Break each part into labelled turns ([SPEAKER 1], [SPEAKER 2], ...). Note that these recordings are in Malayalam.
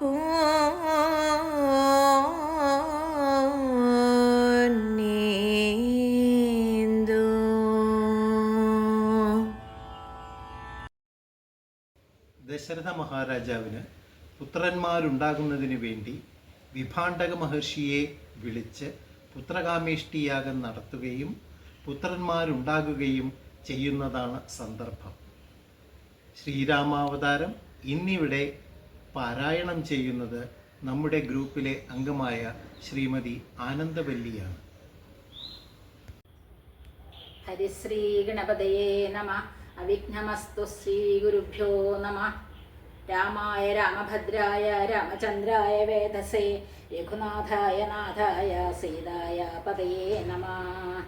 [SPEAKER 1] ദശരഥ മഹാരാജാവിന് പുത്രന്മാരുണ്ടാകുന്നതിന് വേണ്ടി വിഭാണ്ഡക മഹർഷിയെ വിളിച്ച് പുത്രകാമേഷ്ടിയാഗം നടത്തുകയും പുത്രന്മാരുണ്ടാകുകയും ചെയ്യുന്നതാണ് സന്ദർഭം. ശ്രീരാമാവതാരം ഇന്നിവിടെ പാരായണം ചെയ്യുന്നത് നമ്മുടെ ഗ്രൂപ്പിലെ അംഗമായ ശ്രീമതി ആനന്ദവല്ലിയാണ്.
[SPEAKER 2] ഹരിശ്രീ ഗണപതയേ നമഃ. അവിഘ്നമസ്തു. ശ്രീ ഗുരുഭ്യോ നമഃ. രാമായ രാമഭദ്രായ രാമചന്ദ്രായ വേദസേ രഘുനാഥായ നാഥായ സീതായ പതയേ നമഃ.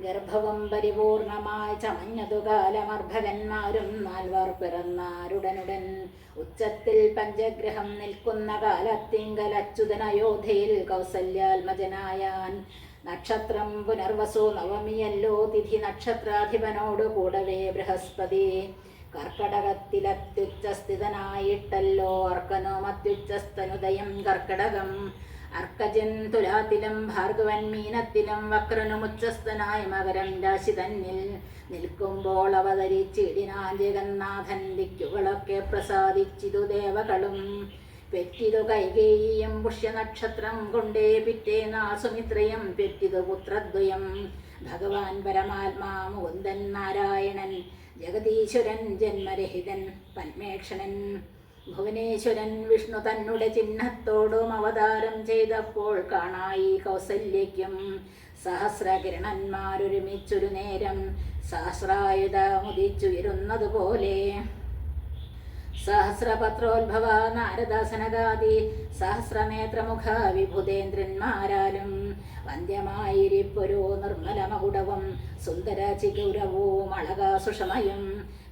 [SPEAKER 2] ഗർഭവും പരിപൂർണമായി ചമഞ്ഞതു കാലമർഭകന്മാരും നാൽവർ പിറന്നാരുടനുടൻ ഉച്ചത്തിൽ പഞ്ചഗ്രഹം നിൽക്കുന്ന കാലത്തിങ്കൽ അച്യുതൻ അയോധ്യയിൽ കൗസല്യാത്മജനായാൻ. നക്ഷത്രം പുനർവസു നവമിയല്ലോ തിഥി. നക്ഷത്രാധിപനോട് കൂടവേ ബൃഹസ്പതി. കർക്കടകത്തിലത്യുച്ചസ്ഥിതനായിട്ടല്ലോ അർക്കനോ അത്യുച്ചസ്തനുദയം കർക്കടകം. അർക്കജൻ തുലാത്തിലും ഭാർഗവൻ മീനത്തിലും വക്രനുമുച്ചസ്ഥനായ മകരം രാശി തന്നിൽ നിൽക്കുമ്പോൾ അവതരിച്ചിടിനാൻ ജഗന്നാഥൻ. ദിക്കുകളൊക്കെ പ്രസാദിച്ചിതു ദേവകളും. പെറ്റിതു കൈകേയിയും പുഷ്യനക്ഷത്രം കൊണ്ടേ പിറ്റേനാൾ സുമിത്രയും പെറ്റിതു പുത്രദ്വയം. ഭഗവാൻ പരമാത്മാ മുകുന്ദൻ നാരായണൻ ജഗതീശ്വരൻ ജന്മരഹിതൻ പന്മേക്ഷണൻ. ഭുവനേശ്വരൻ വിഷ്ണു തന്നുടെ ചിഹ്നത്തോടും അവതാരം ചെയ്തപ്പോൾ കാണായി കൗസല്യയ്ക്കും. സഹസ്രകിരണന്മാരൊരുമിച്ചൊരു നേരം സഹസ്രായുധമുദിച്ചുയരുന്നതുപോലെ. സഹസ്രപത്രോത്ഭവ നാരദാസനഗാദി സഹസ്രനേത്രമുഖ വിഭുതേന്ദ്രന്മാരാലും വന്ധ്യമായിരിപ്പൊരു നിർമ്മലമകുടവും സുന്ദര ചിഗൗരവും അളകാസുഷമയും.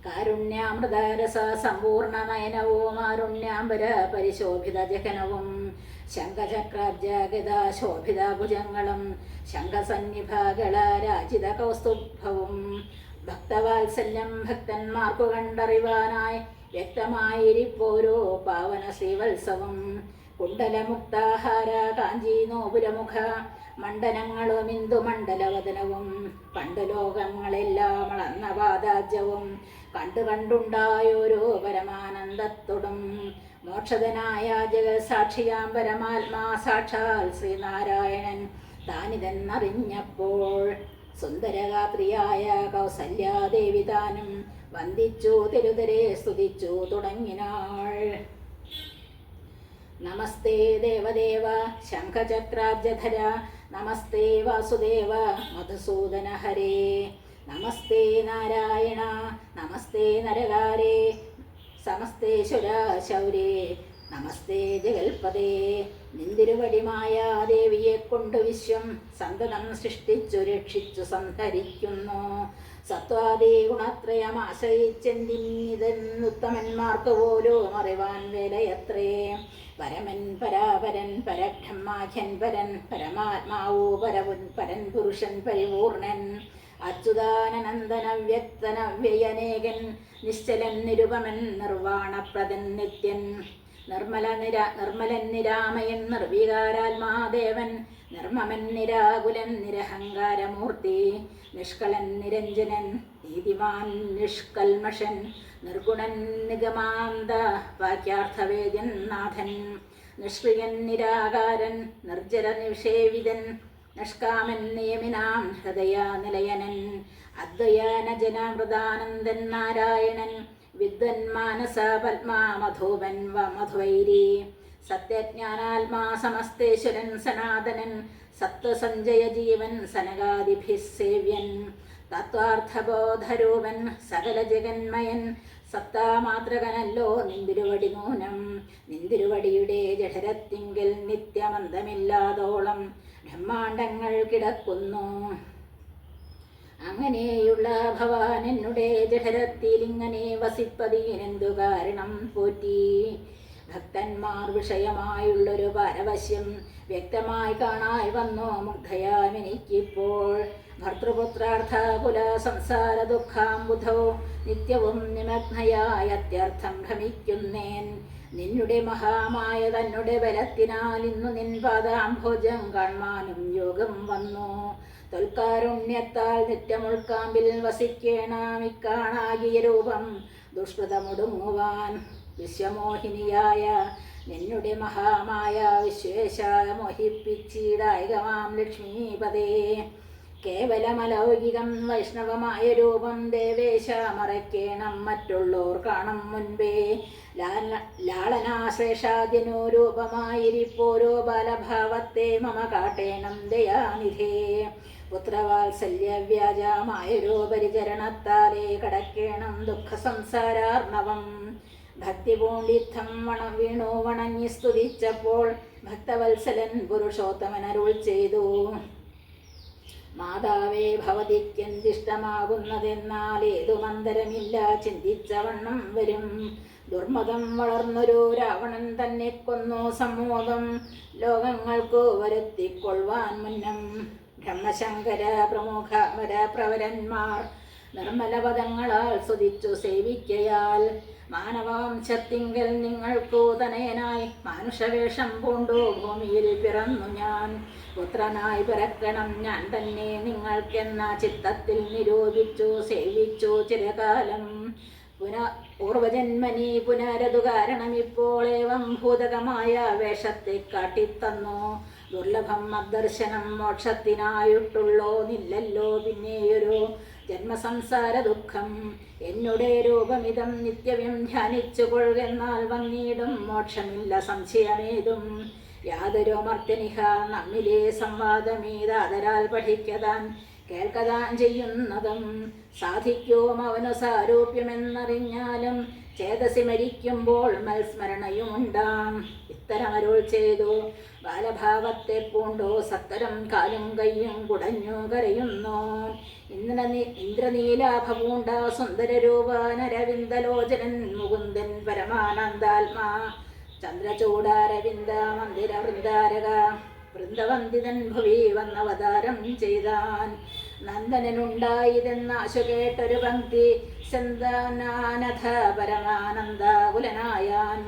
[SPEAKER 2] കാരുണ്യാമൃതരസ സമ്പൂർണ നയനവും ആരുണ്യാംബര പരിശോഭിത ജഗനവും. ശംഖചക്രാബ്ജഗദ ശോഭിത ഭുജങ്ങളും ശംഖസന്നിഭകള രാജിത കൗസ്തുഭവും. ഭക്തവാത്സല്യം ഭക്തന്മാർക്കു കണ്ടറിവാനായി വ്യക്തമായിരിപ്പോരോ പാവന ശ്രീവത്സവം. കുണ്ടലമുക്താഹാര കാഞ്ചി നോപുരമുഖ മണ്ഡലങ്ങളും ഇന്ദുമണ്ഡലവദനവും. പണ്ട് ലോകങ്ങളെല്ലാം അളന്ന പാദാജ്യവും കണ്ടുണ്ടായോരോ പരമാനന്ദത്തോടും. മോക്ഷതനായ ജഗത്സാക്ഷിയാം പരമാത്മാ സാക്ഷാൽ ശ്രീനാരായണൻ താനിതെന്നറിഞ്ഞപ്പോൾ സുന്ദരഗാത്രിയായ കൗസല്യാദേവി താനും വന്ദിച്ചു തിരുതരെ സ്തുതിച്ചു തുടങ്ങിനാൾ. നമസ്തേ ദേവദേവ ശംഖചക്രാബ്ജധര നമസ്തേ വാസുദേവ മധുസൂദന ഹരേ. നമസ്തേ നാരായണ നമസ്തേ നരകാരേ സമസ്തേശ്വര ശൗരേ നമസ്തേ ജഗൽപദേ. നിന്തിരുവടിമായ ദേവിയെ കൊണ്ട് വിശ്വം സന്തതം സൃഷ്ടിച്ചു രക്ഷിച്ചു സംഹരിക്കുന്നു. സത്വാദി ഗുണത്രയമാശ്രയിച്ചെന്തിന്നുത്തമന്മാർക്ക് പോലും അറിവാൻ വേലയത്രേ. പരമൻ പരാപരൻ പരബ്രഹ്മാഖ്യൻ പരൻ പരമാത്മാവോ പരവുൻ പരൻ പുരുഷൻ പരിപൂർണൻ. അച്യുതാനന്ദന വ്യക്തനവ്യയനേകൻ നിശ്ചലൻ നിരുപമൻ നിർവാണപ്രദൻ നിത്യൻ. നിർമ്മലൻ നിരാമയൻ നിർവികാരാത്മാദേവൻ നിർമ്മമൻ നിരാകുലൻ നിരഹങ്കാരമൂർത്തി. നിഷ്കളൻ നിരഞ്ജനൻ നീതിമാൻ നിഷ്കൽമഷൻ നിർഗുണൻ നിഗമാന്ത വാക്യാർത്ഥവേദ്യൻ നാഥൻ. നിഷ്ക്രിയൻ നിരാകാരൻ നിർജ്ജര നിഷേവിതൻ നിഷ്കാമൻ നിയമിനാം ഹൃദയാനിലയനൻ. അദ്വയാനജനമൃതാനന്ദൻ നാരായണൻ വിദ്വൻ മാനസ പത്മാ മധുവൻ മധുവൈരി. സത്യജ്ഞാനാത്മാ സമസ്തേശ്വരൻ സനാതനൻ സത്വസഞ്ജയ ജീവൻ സനകാദിഭിः സേവ്യൻ. തത്വാർത്ഥബോധരൂപൻ സകല ജഗന്മയൻ സത്താമാത്രകനല്ലോ നിന്തിരുവടി നൂനം. നിന്തിരുവടിയുടെ ജഠരത്തിങ്കൽ നിത്യമന്തമില്ലാതോളം ബ്രഹ്മാണ്ടങ്ങൾ കിടക്കുന്നു. അങ്ങനെയുള്ള ഭവാൻ എന്നുടെ ജഠരത്തിലിങ്ങനെ വസിപ്പതിനെന്തു കാരണം പോറ്റി. ഭക്തന്മാർ വിഷയമായുള്ളൊരു പാരവശ്യം വ്യക്തമായി കാണായി വന്നു മുഗ്ധയാമെനിക്കിപ്പോൾ. ഭർത്തൃപുത്രാർത്ഥ കുല സംസാര ദുഃഖാംബുധോ നിത്യവും നിമഗ്നയായ അത്യർത്ഥം ഭ്രമിക്കുന്നേൻ. നിന്നുടെ മഹാമായ തന്നുടെ ബലത്തിനാൽ ഇന്നു നിൻ പാദാംഭോജം കാണാനും യോഗം വന്നു. തൊൽക്കാരുണ്യത്താൽ നിത്യമുൾക്കാമ്പിൽ വസിക്കേണം ഇക്കാണാകിയ രൂപം ദുഷ്കൃതമൊടുങ്ങുവാൻ. വിശ്വമോഹിനിയായ നിന്നുടെ മഹാമായ വിശ്വേശ മോഹിപ്പിച്ചിടായികമാം ലക്ഷ്മീപദേ. കേവലമലൗകികം വൈഷ്ണവമായ രൂപം ദേവേശ മറയ്ക്കേണം മറ്റുള്ളോർ കാണും മുൻപേ. ലാളനാശ്ലേഷാദ്യനുരൂപമായിരിപ്പോരോ ബാലഭാവത്തെ മമ കാട്ടേണം ദയാനിധേ. പുത്രവാത്സല്യവ്യാജമായൊരു പരിചരണത്താലേ കടക്കേണം ദുഃഖസംസാരാർണവം. ഭക്തി പൂണ്ടിത്തം വീണു വണങ്ങി സ്തുതിച്ചപ്പോൾ ഭക്തവത്സലൻ പുരുഷോത്തമനരുൾ ചെയ്തു. മാതാവേ ഭവതിക്കെന്തിഷ്ടമാകുന്നതെന്നാൽ ഏതു മന്ദരമില്ല ചിന്തിച്ചവണ്ണം വരും. ദുർമതം വളർന്നൊരു രാവണൻ തന്നെ കൊന്നു സമ്മോദം ലോകങ്ങൾക്കു വരുത്തിക്കൊള്ളുവാൻ മുന്നം. ബ്രഹ്മശങ്കര പ്രമുഖ പ്രവരന്മാർ നിർമ്മലപദങ്ങളാൽ സ്തുതിച്ചു സേവിക്കയാൽ മാനവവംശത്തിങ്കൽ നിങ്ങൾക്കു തനയനായി മാനുഷവേഷം പൂണ്ടു ഭൂമിയിൽ പിറന്നു ഞാൻ. പുത്രനായി പിറക്കണം ഞാൻ തന്നെ നിങ്ങൾക്കെന്ന ചിത്തത്തിൽ നിരൂപിച്ചു സേവിച്ചു ചിരകാലം. പൂർവജന്മനി പുനരതു കാരണം ഇപ്പോൾ ഏവം ഭൂതകമായ വേഷത്തെ കാട്ടിത്തന്നു. ദുർലഭം അദർശനം മോക്ഷത്തിനായിട്ടുള്ളോ നില്ലല്ലോ പിന്നെയൊരു ജന്മസംസാര ദുഃഖം. എന്നുടെ രൂപമിതം നിത്യവും ധ്യാനിച്ചു കൊള്ളുകെന്നാൽ വന്നിടും മോക്ഷമില്ല സംശയമേതും. യാതൊരു മർത്യനിഹ നമ്മിലെ സംവാദമീതാദരാൽ പഠിക്കതാൻ കേൾക്കതാൻ ചെയ്യുന്നതും. സാധിക്കും അവനു സാരൂപ്യമെന്നറിഞ്ഞാലും ചേതസി മരിക്കുമ്പോൾ മത്സ്മരണയുമുണ്ടാം. ഇത്തരമരുൾ ചെയ്തു ബാലഭാവത്തെ പൂണ്ടോ സത്തരം കാലും കയ്യും കുടഞ്ഞു കരയുന്നു. ഇന്ദ്രനീലാഭപൂണ്ട സുന്ദരരൂപനരവിന്ദലോചനൻ മുകുന്ദൻ പരമാനന്ദാത്മാ ചന്ദ്രചൂടാരവിന്ദ മന്ദിര വൃന്ദാരക വൃന്ദവന്ദിതൻ ഭുവി വന്നവതാരം ചെയ്താൻ. നന്ദനുണ്ടായതെന്നാശു കേട്ടൊരു പങ്ക്തി സന്താനാനഥ പരമാനന്ദകുലനായാൻ.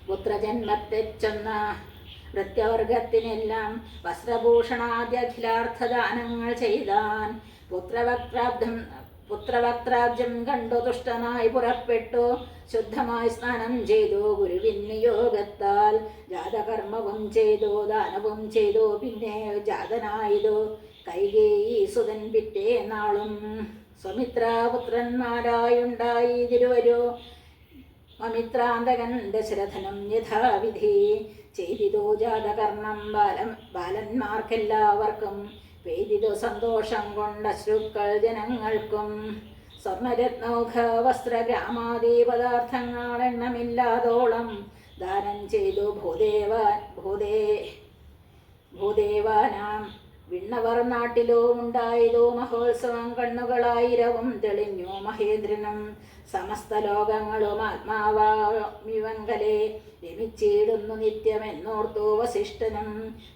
[SPEAKER 2] പുത്രജന്മത്തെ ചെന്ന വൃത്യവർഗത്തിനെല്ലാം വസ്ത്രഭൂഷണാദ്യഖിലാർത്ഥദാനങ്ങൾ ചെയ്താൻ. പുത്രവക്ത്രാബ്ജം കണ്ടു തുഷ്ടനായി പുറപ്പെട്ടു ശുദ്ധമായി സ്നാനം ചെയ്തു ഗുരുവിൻ നിയോഗത്താൽ. ജാതകർമ്മവും ചെയ്തു ദാനവും ചെയ്തു പിന്നെ ജാതനായതു കൈകേയി സുതൻ പിറ്റേ നാളും. സ്വമിത്രാപുത്രന്മാരായുണ്ടായി തിരുവരു അമിത്രാന്തകൻ ദശരഥനും യഥാവിധി ചെയ്തിതു ജാതകർണം ബാലന്മാർക്കെല്ലാവർക്കും പെയ്തിതു സന്തോഷം കൊണ്ട അശ്രുക്കൾ ജനങ്ങൾക്കും. സ്വർണരത്നൗഘ വസ്ത്രഗ്രാമാദി പദാർത്ഥങ്ങൾ എണ്ണമില്ലാതോളം ദാനം ചെയ്തു ഭൂദേവാനാം. വിണ്ണവർ നാട്ടിലും ഉണ്ടായതു മഹോത്സവം കണ്ണുകളായിരവും തെളിഞ്ഞു മഹേന്ദ്രനും. സമസ്ത ലോകങ്ങളും ആത്മാവാമിവങ്കലെ രമിച്ചിടുന്നു നിത്യമെന്നോർത്തു വസിഷ്ഠനും.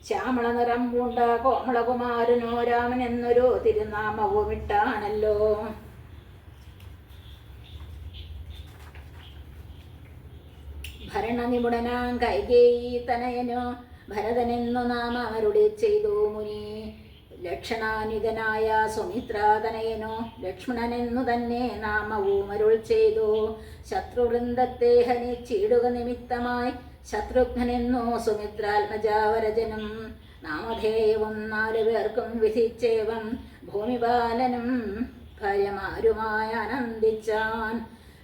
[SPEAKER 2] ശ്യാമള നിറം പൂണ്ട കോമളകുമാരനോ രാമൻ എന്നൊരു തിരുനാമവുമിട്ടാണല്ലോ. ഭരണനിപുണനാം കൈകേയി തനയനോ ഭരതനെന്നു നാമരുളി ചെയ്തു മുനി. ലക്ഷണാനിതനായ സുമിത്രാതനയനോ ലക്ഷ്മണനെന്നു തന്നെ നാമവും അരുൾ ചെയ്തു. ശത്രുവൃന്ദത്തെ ഹനിച്ചിടുക നിമിത്തമായി ശത്രുഘ്നെന്നു സുമിത്രാത്മജാവരജനും. നാമധേയവും 4 പേർക്കും വിധിച്ചേവം ഭൂമിപാലനും ഭാര്യമാരുമായി ആനന്ദിച്ചാൻ.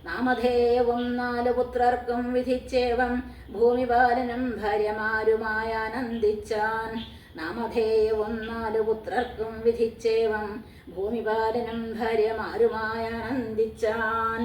[SPEAKER 2] നാമധേയവും 4 പുത്രർക്കും വിധിച്ചേവം ഭൂമിപാലനും ഭാര്യമാരുമായി ആനന്ദിച്ചാൻ. നാമധേയവും 4 പുത്രർക്കും വിധിച്ചേവം ഭൂമിപാലനും ഭാര്യമാരുമായി ആനന്ദിച്ചാൻ.